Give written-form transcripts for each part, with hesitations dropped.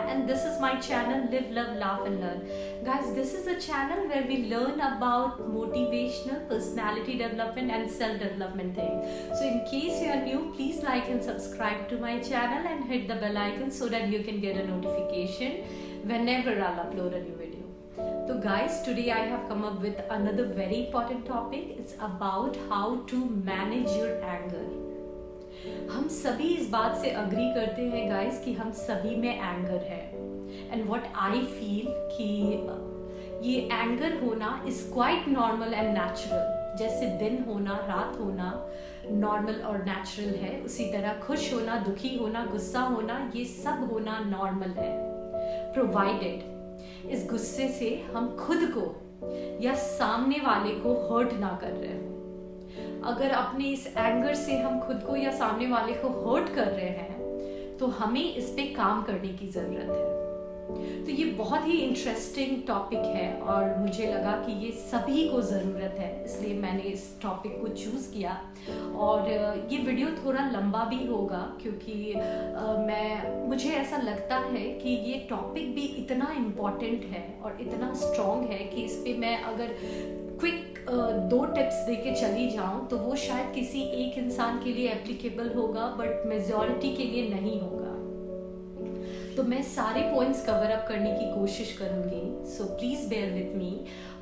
and this is my channel Live, Love, Laugh and Learn. Guys, this is a channel where we learn about motivational, personality development and self-development things. So in case you are new, please like and subscribe to my channel and hit the bell icon so that you can get a notification whenever I'll upload a new video. So guys, today I have come up with another very important topic. It's about how to manage your anger. हम सभी इस बात से agree करते हैं guys कि हम सभी में एंगर है एंड व्हाट आई फील कि ये एंगर होना is quite normal and natural. जैसे दिन होना, रात होना नॉर्मल और नेचुरल है, उसी तरह खुश होना, दुखी होना, गुस्सा होना, ये सब होना नॉर्मल है, प्रोवाइडेड इस गुस्से से हम खुद को या सामने वाले को हर्ट ना कर रहे हैं. अगर अपने इस एंगर से हम खुद को या सामने वाले को हर्ट कर रहे हैं तो हमें इस पे काम करने की जरूरत है. तो ये बहुत ही इंटरेस्टिंग टॉपिक है और मुझे लगा कि ये सभी को ज़रूरत है, इसलिए मैंने इस टॉपिक को चूज़ किया. और ये वीडियो थोड़ा लंबा भी होगा क्योंकि मुझे ऐसा लगता है कि ये टॉपिक भी इतना इम्पॉर्टेंट है और इतना स्ट्रॉन्ग है कि इस पे मैं अगर क्विक 2 टिप्स देके चली जाऊं तो वो शायद किसी एक इंसान के लिए एप्लीकेबल होगा बट मेजॉरिटी के लिए नहीं होगा. तो मैं सारे पॉइंट्स कवर अप करने की कोशिश करूंगी, so please bear with me.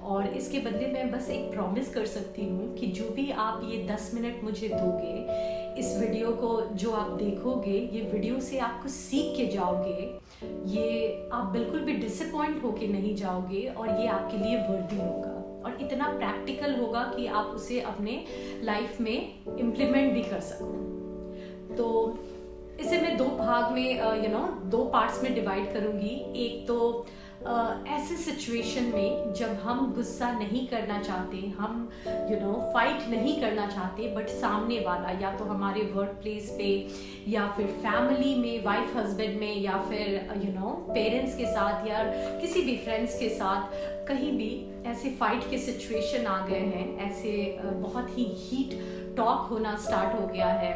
और इसके बदले मैं बस एक प्रॉमिस कर सकती हूँ कि जो भी आप ये 10 मिनट मुझे दोगे, इस वीडियो को जो आप देखोगे, ये वीडियो से आपको सीख के जाओगे, ये आप बिल्कुल भी डिसअपॉइंट होके नहीं जाओगे और ये आपके लिए वर्दी होगा और इतना प्रैक्टिकल होगा कि आप उसे अपने लाइफ में इम्प्लीमेंट भी कर सको. तो इसे मैं 2 भाग में 2 पार्ट्स में डिवाइड करूंगी. एक तो ऐसे सिचुएशन में जब हम गुस्सा नहीं करना चाहते, हम फाइट नहीं करना चाहते, बट सामने वाला या तो हमारे वर्क प्लेस पे या फिर फैमिली में, वाइफ हस्बैंड में, या फिर पेरेंट्स के साथ या किसी भी फ्रेंड्स के साथ कहीं भी ऐसे फाइट के सिचुएशन आ गए हैं, ऐसे बहुत ही हीट टॉक होना स्टार्ट हो गया है,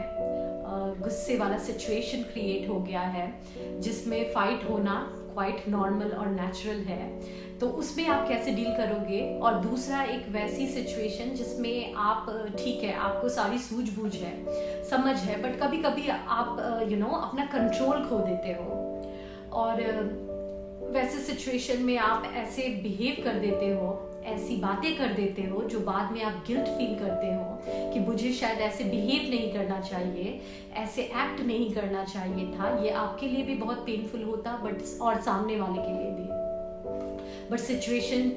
गुस्से वाला सिचुएशन क्रिएट हो गया है जिसमें फाइट होना क्वाइट नॉर्मल और नेचुरल है. तो उसमें आप कैसे डील करोगे. और दूसरा एक वैसी सिचुएशन जिसमें आप ठीक है, आपको सारी सूझबूझ है, समझ है, बट कभी कभी आप अपना कंट्रोल खो देते हो और वैसे सिचुएशन में आप ऐसे बिहेव कर देते हो, ऐसी बातें कर देते हो जो बाद में आप गिल्ट फील करते हो कि मुझे शायद ऐसे बिहेव नहीं करना चाहिए, ऐसे एक्ट नहीं करना चाहिए था. ये आपके लिए भी बहुत पेनफुल होता बट और सामने वाले के लिए भी. बट सिचुएशन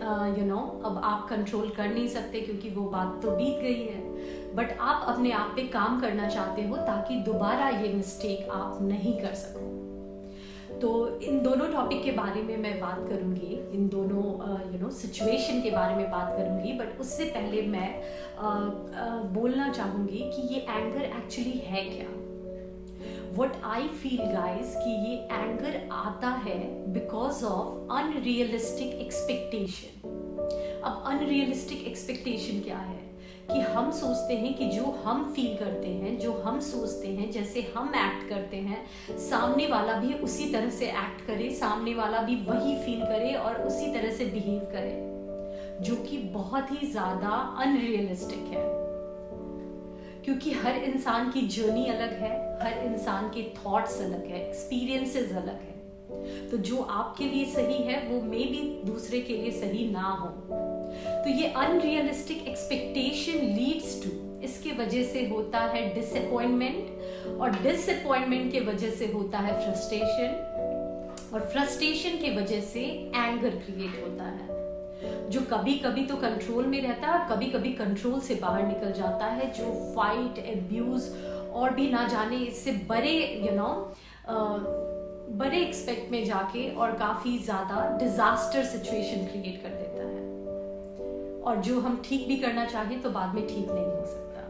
अब आप कंट्रोल कर नहीं सकते क्योंकि वो बात तो बीत गई है. बट आप अपने आप पे काम करना चाहते हो ताकि दोबारा ये मिस्टेक आप नहीं कर सको. तो इन दोनों टॉपिक के बारे में मैं बात करूंगी, इन दोनों सिचुएशन के बारे में बात करूंगी. बट उससे पहले मैं बोलना चाहूँगी कि ये एंगर एक्चुअली है क्या. व्हाट आई फील गाइस कि ये एंगर आता है बिकॉज ऑफ अनरियलिस्टिक एक्सपेक्टेशन. अब अनरियलिस्टिक एक्सपेक्टेशन क्या है कि हम सोचते हैं कि जो हम फील करते हैं, जो हम सोचते हैं, जैसे हम एक्ट करते हैं, सामने वाला भी उसी तरह से एक्ट करे, सामने वाला भी वही फील करे और उसी तरह से बिहेव करे, जो कि बहुत ही ज़्यादा अनरियलिस्टिक है. क्योंकि हर इंसान की जर्नी अलग है, हर इंसान के थॉट्स अलग है, एक्सपीरियंसेस अलग है. तो जो आपके लिए सही है वो मे भी दूसरे के लिए सही ना हो. तो ये अनरियलिस्टिक एक्सपेक्टेशन लीड्स टू, इसके वजह से होता है डिसअपॉइंटमेंट और डिसअपॉइंटमेंट के वजह से होता है फ्रस्ट्रेशन और फ्रस्ट्रेशन के वजह से एंगर क्रिएट होता है जो कभी कभी तो कंट्रोल में रहता है और कभी कभी कंट्रोल से बाहर निकल जाता है, जो फाइट, एब्यूज और भी ना जाने इससे बड़े एक्सपेक्ट में जाके और काफ़ी ज़्यादा डिजास्टर सिचुएशन क्रिएट कर देता है और जो हम ठीक भी करना चाहें तो बाद में ठीक नहीं हो सकता.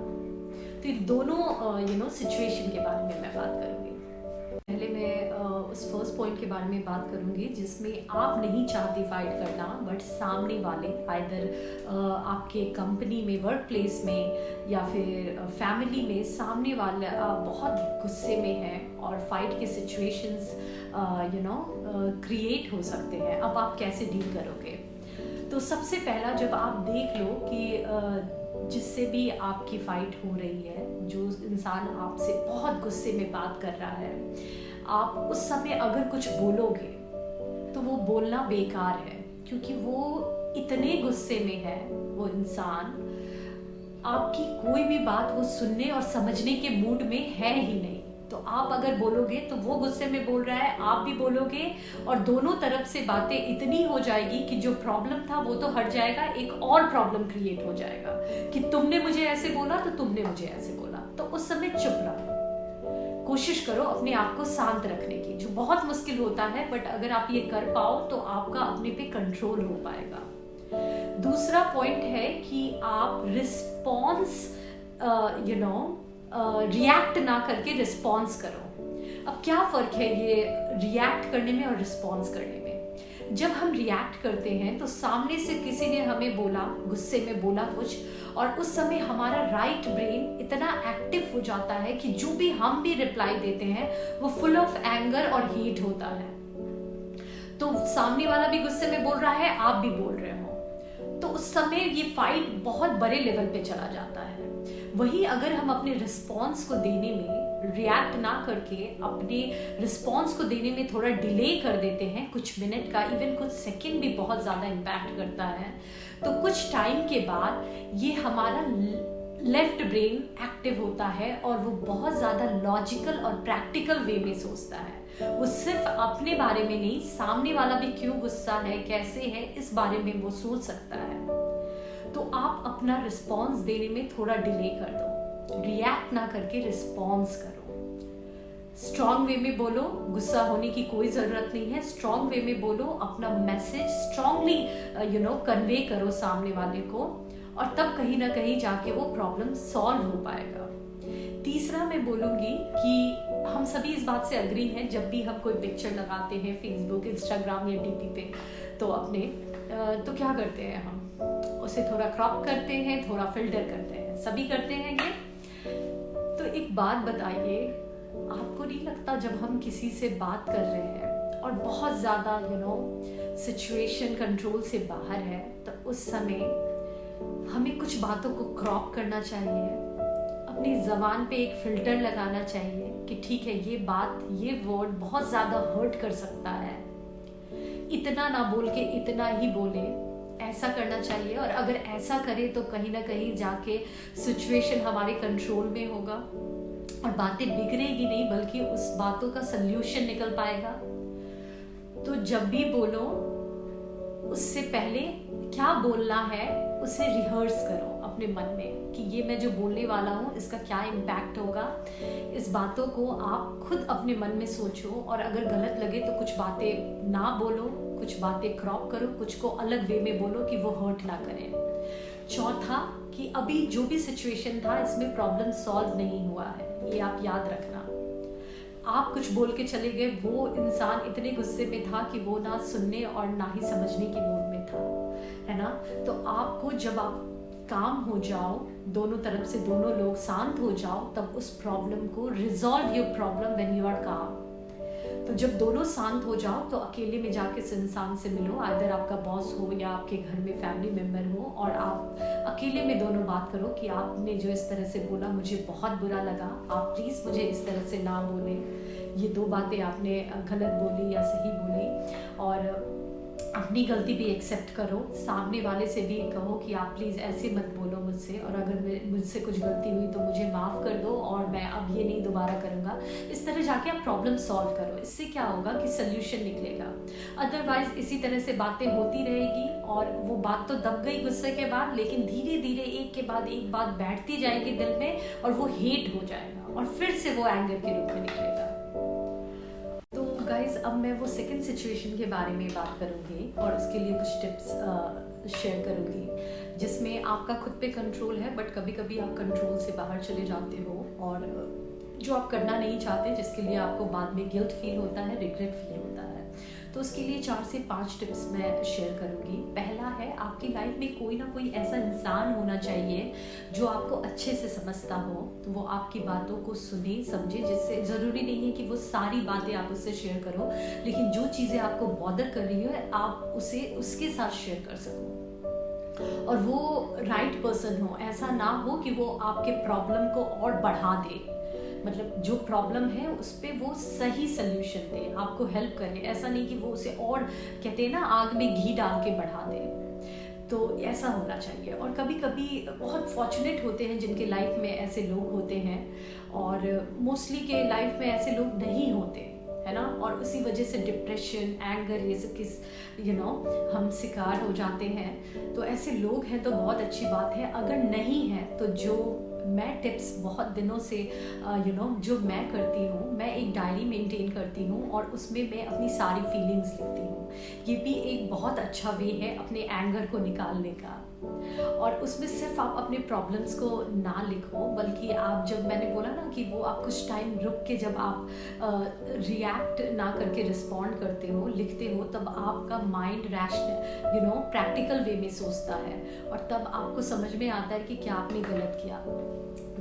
तो ये दोनों सिचुएशन के बारे में मैं बात करूँगी. पहले मैं उस फर्स्ट पॉइंट के बारे में बात करूँगी जिसमें आप नहीं चाहते फाइट करना, बट सामने वाले आइदर आपके कंपनी में, वर्क प्लेस में या फिर फैमिली में सामने वाला बहुत गुस्से में है और फाइट के सिचुएशंस क्रिएट हो सकते हैं। अब आप कैसे डील करोगे? तो सबसे पहला, जब आप देख लो कि जिससे भी आपकी फाइट हो रही है, जो इंसान आपसे बहुत गुस्से में बात कर रहा है, आप उस समय अगर कुछ बोलोगे तो वो बोलना बेकार है, क्योंकि वो इतने गुस्से में है वो इंसान, आपकी कोई भी बात वो सुनने और समझने के मूड में है ही नहीं। तो आप अगर बोलोगे तो वो गुस्से में बोल रहा है, आप भी बोलोगे और दोनों तरफ से बातें इतनी हो जाएगी कि जो प्रॉब्लम था वो तो हट जाएगा, एक और प्रॉब्लम क्रिएट हो जाएगा कि तुमने मुझे ऐसे बोला तो तुमने मुझे ऐसे बोला। तो उस समय चुप रहो, कोशिश करो अपने आप को शांत रखने की, जो बहुत मुश्किल होता है, बट अगर आप ये कर पाओ तो आपका अपने पे कंट्रोल हो पाएगा। दूसरा पॉइंट है कि आप रिस्पॉन्स रिएक्ट ना करके रिस्पॉन्स करो। अब क्या फर्क है ये रिएक्ट करने में और रिस्पॉन्स करने में? जब हम रिएक्ट करते हैं तो सामने से किसी ने हमें बोला, गुस्से में बोला कुछ, और उस समय हमारा राइट ब्रेन इतना एक्टिव हो जाता है कि जो भी हम भी रिप्लाई देते हैं वो फुल ऑफ एंगर और हीट होता है। तो सामने वाला भी गुस्से में बोल रहा है, आप भी बोल रहे हो, तो उस समय ये फाइट बहुत बड़े लेवल पे चला जाता है। वही अगर हम अपने रिस्पॉन्स को देने में रिएक्ट ना करके अपने रिस्पॉन्स को देने में थोड़ा डिले कर देते हैं, कुछ मिनट का, इवन कुछ सेकंड भी बहुत ज़्यादा इम्पैक्ट करता है, तो कुछ टाइम के बाद ये हमारा लेफ्ट ब्रेन एक्टिव होता है और वो बहुत ज़्यादा लॉजिकल और प्रैक्टिकल वे में सोचता है। वो सिर्फ अपने बारे में नहीं, सामने वाला भी क्यों गुस्सा है, कैसे है, इस बारे में वो सोच सकता है। तो आप अपना रिस्पॉन्स देने में थोड़ा डिले कर दो, रिएक्ट ना करके रिस्पॉन्स करो। स्ट्रॉन्ग वे में बोलो, गुस्सा होने की कोई ज़रूरत नहीं है। स्ट्रॉन्ग वे में बोलो, अपना मैसेज स्ट्रांगली कन्वे करो सामने वाले को, और तब कहीं ना कहीं जाके वो प्रॉब्लम सॉल्व हो पाएगा। तीसरा मैं बोलूँगी कि हम सभी इस बात से अग्री हैं, जब भी हम कोई पिक्चर लगाते हैं फेसबुक, इंस्टाग्राम या डीपी पे, तो अपने तो क्या करते हैं, हम उसे थोड़ा क्रॉप करते हैं, थोड़ा फिल्टर करते हैं, सभी करते हैं ये। तो एक बात बताइए, आपको नहीं लगता जब हम किसी से बात कर रहे हैं और बहुत ज़्यादा सिचुएशन कंट्रोल से बाहर है, तो उस समय हमें कुछ बातों को क्रॉप करना चाहिए, अपनी ज़बान पे एक फिल्टर लगाना चाहिए कि ठीक है, ये बात, ये वर्ड बहुत ज़्यादा हर्ट कर सकता है, इतना ना बोल के इतना ही बोले, ऐसा करना चाहिए। और अगर ऐसा करे तो कहीं ना कहीं जाके सिचुएशन हमारे कंट्रोल में होगा और बातें बिगड़ेगी नहीं, बल्कि उस बातों का सल्यूशन निकल पाएगा। तो जब भी बोलो, उससे पहले क्या बोलना है उसे रिहर्स करो अपने मन में कि ये मैं जो बोलने वाला हूँ इसका क्या इम्पैक्ट होगा। इस बातों को आप खुद अपने मन में सोचो, और अगर गलत लगे तो कुछ बातें ना बोलो, कुछ बातें क्रॉप करो, कुछ को अलग वे में बोलो कि वो हर्ट ना करें। चौथा, कि अभी जो भी सिचुएशन था इसमें प्रॉब्लम सॉल्व नहीं हुआ है, ये आप याद रखना। आप कुछ बोल के चले गए, वो इंसान इतने गुस्से में था कि वो ना सुनने और ना ही समझने के मूड में था, है ना। तो आपको जब आप काम हो जाओ, दोनों तरफ से दोनों लोग शांत हो जाओ, तब उस प्रॉब्लम को resolve your problem when you are calm. तो जब दोनों शांत हो जाओ तो अकेले में जाके इस इंसान से मिलो, आइदर आपका बॉस हो या आपके घर में फैमिली मेम्बर हो, और आप अकेले में दोनों बात करो कि आपने जो इस तरह से बोला मुझे बहुत बुरा लगा, आप प्लीज़ मुझे इस तरह से ना बोले, ये दो बातें आपने गलत बोली या सही बोली, और अपनी गलती भी एक्सेप्ट करो। सामने वाले से भी कहो कि आप प्लीज़ ऐसे मत बोलो मुझसे, और अगर मुझसे कुछ गलती हुई तो मुझे माफ़ कर दो और मैं अब ये नहीं दोबारा करूँगा। इस तरह जाके आप प्रॉब्लम सॉल्व करो। इससे क्या होगा कि सल्यूशन निकलेगा। अदरवाइज इसी तरह से बातें होती रहेगी और वो बात तो दब गई गुस्से के बाद, लेकिन धीरे धीरे एक के बाद एक बात बैठती जाएगी दिल में और वो हेट हो जाएगा और फिर से वो एंगर के रूप में निकलेगा। गाइज, अब मैं वो सेकंड सिचुएशन के बारे में बात करूँगी और उसके लिए कुछ टिप्स शेयर करूँगी, जिसमें आपका खुद पे कंट्रोल है, बट कभी कभी आप कंट्रोल से बाहर चले जाते हो और जो आप करना नहीं चाहते, जिसके लिए आपको बाद में गिल्ट फील होता है, रिग्रेट फील होता है। तो उसके लिए 4 से 5 टिप्स मैं शेयर करूँगी। पहला है, आपकी लाइफ में कोई ना कोई ऐसा इंसान होना चाहिए जो आपको अच्छे से समझता हो, तो वो आपकी बातों को सुने समझे, जिससे ज़रूरी नहीं है कि वो सारी बातें आप उससे शेयर करो, लेकिन जो चीज़ें आपको बॉदर कर रही हो आप उसे उसके साथ शेयर कर सको, और वो राइट पर्सन हो। ऐसा ना हो कि वो आपके प्रॉब्लम को और बढ़ा दे, मतलब जो प्रॉब्लम है उस पर वो सही सल्यूशन दे, आपको हेल्प करे। ऐसा नहीं कि वो उसे और, कहते हैं ना, आग में घी डाल के बढ़ा दे। तो ऐसा होना चाहिए। और कभी कभी बहुत फॉर्चुनेट होते हैं जिनके लाइफ में ऐसे लोग होते हैं, और मोस्टली के लाइफ में ऐसे लोग नहीं होते, है ना, और उसी वजह से डिप्रेशन, एंगर, ये सब किस हम शिकार हो जाते हैं। तो ऐसे लोग हैं तो बहुत अच्छी बात है। अगर नहीं है तो जो मैं टिप्स बहुत दिनों से जो मैं करती हूँ, मैं एक डायरी मेंटेन करती हूँ और उसमें मैं अपनी सारी फीलिंग्स लिखती हूँ। ये भी एक बहुत अच्छा वे है अपने एंगर को निकालने का। और उसमें सिर्फ आप अपने प्रॉब्लम्स को ना लिखो, बल्कि आप, जब मैंने बोला ना कि वो आप कुछ टाइम रुक के जब आप रिएक्ट ना करके रिस्पॉन्ड करते हो, लिखते हो, तब आपका माइंड रैशनल प्रैक्टिकल वे में सोचता है, और तब आपको समझ में आता है कि क्या आपने गलत किया।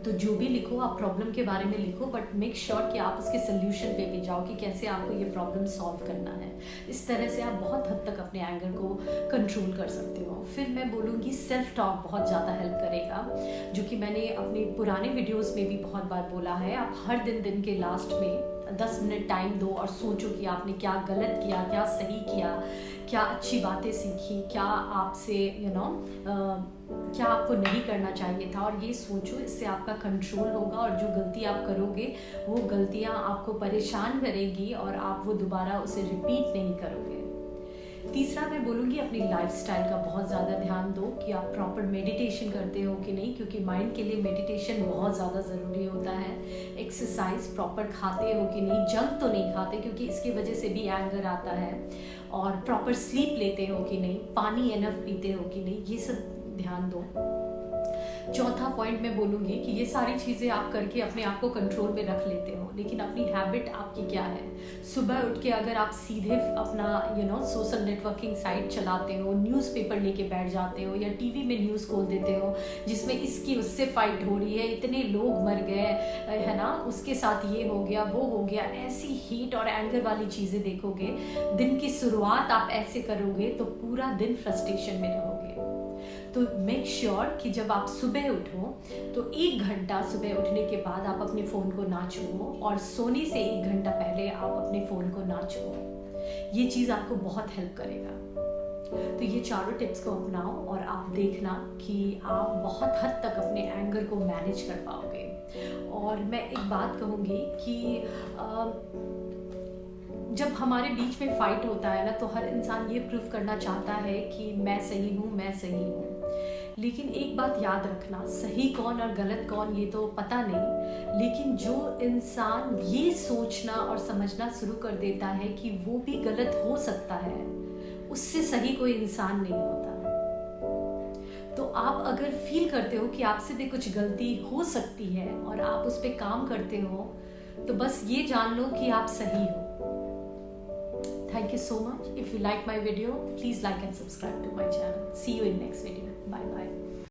तो जो भी लिखो, आप प्रॉब्लम के बारे में लिखो, बट मेक श्योर कि आप उसके सोल्यूशन पे भी जाओ कि कैसे आपको ये प्रॉब्लम सॉल्व करना है। इस तरह से आप बहुत हद तक अपने एंगर को कंट्रोल कर सकते हो। फिर मैं बोलूँगी सेल्फ टॉक बहुत ज़्यादा हेल्प करेगा, जो कि मैंने अपने पुराने वीडियोस में भी बहुत बार बोला है। आप हर दिन के लास्ट में 10 मिनट टाइम दो और सोचो कि आपने क्या गलत किया, क्या सही किया, क्या अच्छी बातें सीखी, क्या आपसे क्या आपको नहीं करना चाहिए था, और ये सोचो। इससे आपका कंट्रोल होगा, और जो गलती आप करोगे वो गलतियां आपको परेशान करेगी और आप वो दोबारा उसे रिपीट नहीं करोगे। तीसरा मैं बोलूँगी, अपनी लाइफस्टाइल का बहुत ज़्यादा ध्यान दो कि आप प्रॉपर मेडिटेशन करते हो कि नहीं, क्योंकि माइंड के लिए मेडिटेशन बहुत ज़्यादा ज़रूरी होता है। एक्सरसाइज प्रॉपर खाते हो कि नहीं, जंक तो नहीं खाते क्योंकि इसकी वजह से भी एंगर आता है, और प्रॉपर स्लीप लेते हो कि नहीं, पानी एनफ पीते हो कि नहीं, ये सब ध्यान दो। चौथा पॉइंट मैं बोलूँगी कि ये सारी चीज़ें आप करके अपने आप को कंट्रोल में रख लेते हो, लेकिन अपनी हैबिट आपकी क्या है? सुबह उठ के अगर आप सीधे अपना सोशल नेटवर्किंग साइट चलाते हो, न्यूज़पेपर लेके बैठ जाते हो, या टीवी में न्यूज़ खोल देते हो जिसमें इसकी उससे फाइट हो रही है, इतने लोग मर गए, है ना, उसके साथ ये हो गया, वो हो गया, ऐसी हीट और एंगर वाली चीज़ें देखोगे, दिन की शुरुआत आप ऐसे करोगे तो पूरा दिन फ्रस्ट्रेशन में रहोगे। तो मेक श्योर कि जब आप सुबह उठो तो 1 घंटा सुबह उठने के बाद आप अपने फ़ोन को ना छुओ, और सोने से 1 घंटा पहले आप अपने फ़ोन को ना छुओ। ये चीज़ आपको बहुत हेल्प करेगा। तो ये चारों टिप्स को अपनाओ और आप देखना कि आप बहुत हद तक अपने एंगर को मैनेज कर पाओगे। और मैं एक बात कहूँगी कि जब हमारे बीच में फाइट होता है ना, तो हर इंसान ये प्रूव करना चाहता है कि मैं सही हूँ, मैं सही हूँ। लेकिन एक बात याद रखना, सही कौन और गलत कौन ये तो पता नहीं, लेकिन जो इंसान ये सोचना और समझना शुरू कर देता है कि वो भी गलत हो सकता है, उससे सही कोई इंसान नहीं होता। तो आप अगर फील करते हो कि आपसे भी कुछ गलती हो सकती है और आप उस पर काम करते हो, तो बस ये जान लो कि आप सही हो। Thank you so much. If you like my video, please like and subscribe to my channel. See you in next video. Bye bye.